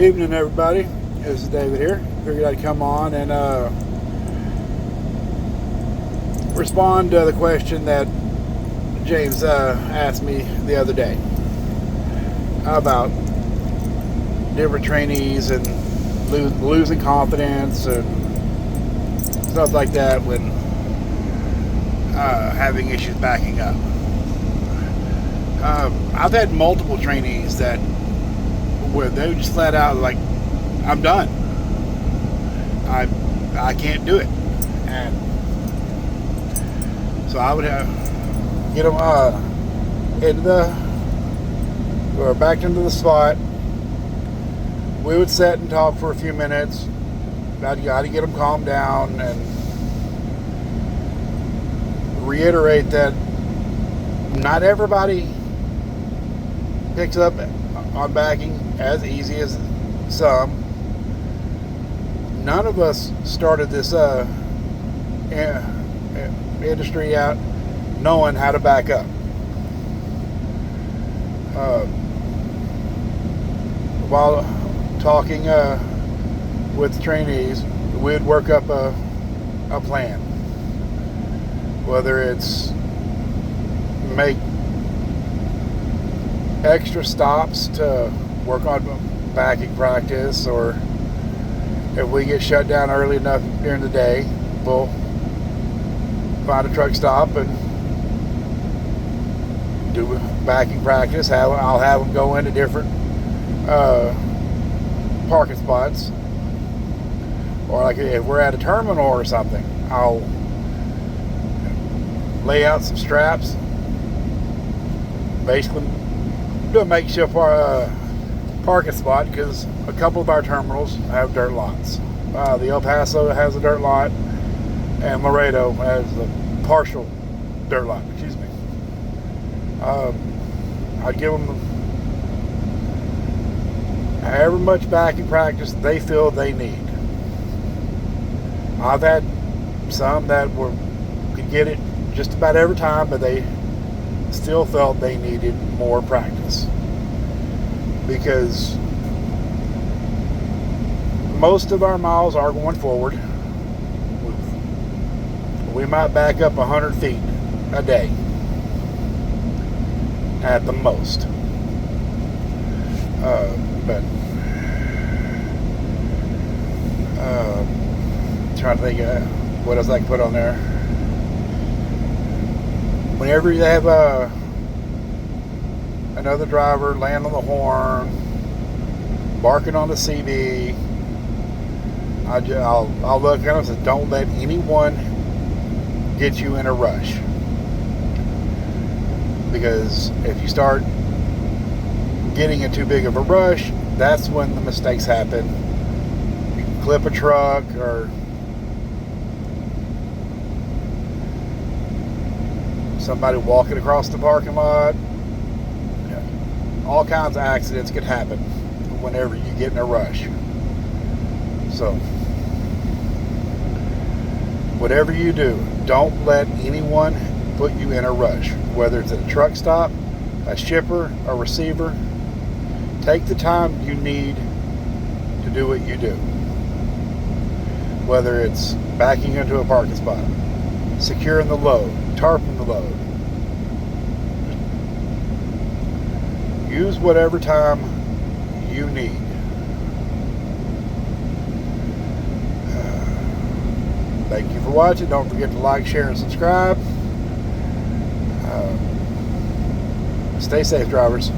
Evening, everybody. This is David here. Figured I'd come on and respond to the question that James asked me the other day about different trainees and losing confidence and stuff like that when having issues backing up. I've had multiple trainees that where they just flat out like, I'm done. I can't do it, and so I would get them back into the spot. We would sit and talk for a few minutes. I'd got to get them calmed down and reiterate that not everybody picks up on backing as easy as some. None of us started this industry out knowing how to back up. While talking with trainees, we'd work up a plan. Whether it's make extra stops to work on backing practice, or if we get shut down early enough during the day, we'll find a truck stop and do backing practice. I'll have them go into different parking spots, or like if we're at a terminal or something, I'll lay out some straps, basically do a makeshift parking spot, because a couple of our terminals have dirt lots. The El Paso has a dirt lot, and Laredo has a partial dirt lot. Excuse me. I'd give them however much backing practice they feel they need. I've had some that could get it just about every time, but they still felt they needed more practice, because most of our miles are going forward. We might back up 100 feet a day at the most. But trying to think of what else I can put on there. Whenever you have another driver laying on the horn, barking on the CB, I'll look at them and say, don't let anyone get you in a rush. Because if you start getting in too big of a rush, that's when the mistakes happen. You can clip a truck, or somebody walking across the parking lot. All kinds of accidents could happen whenever you get in a rush. So whatever you do, don't let anyone put you in a rush. Whether it's at a truck stop, a shipper, a receiver, take the time you need to do what you do. Whether it's backing into a parking spot, securing the load, tarping the load. Use whatever time you need. Thank you for watching. Don't forget to like, share, and subscribe. Stay safe, drivers.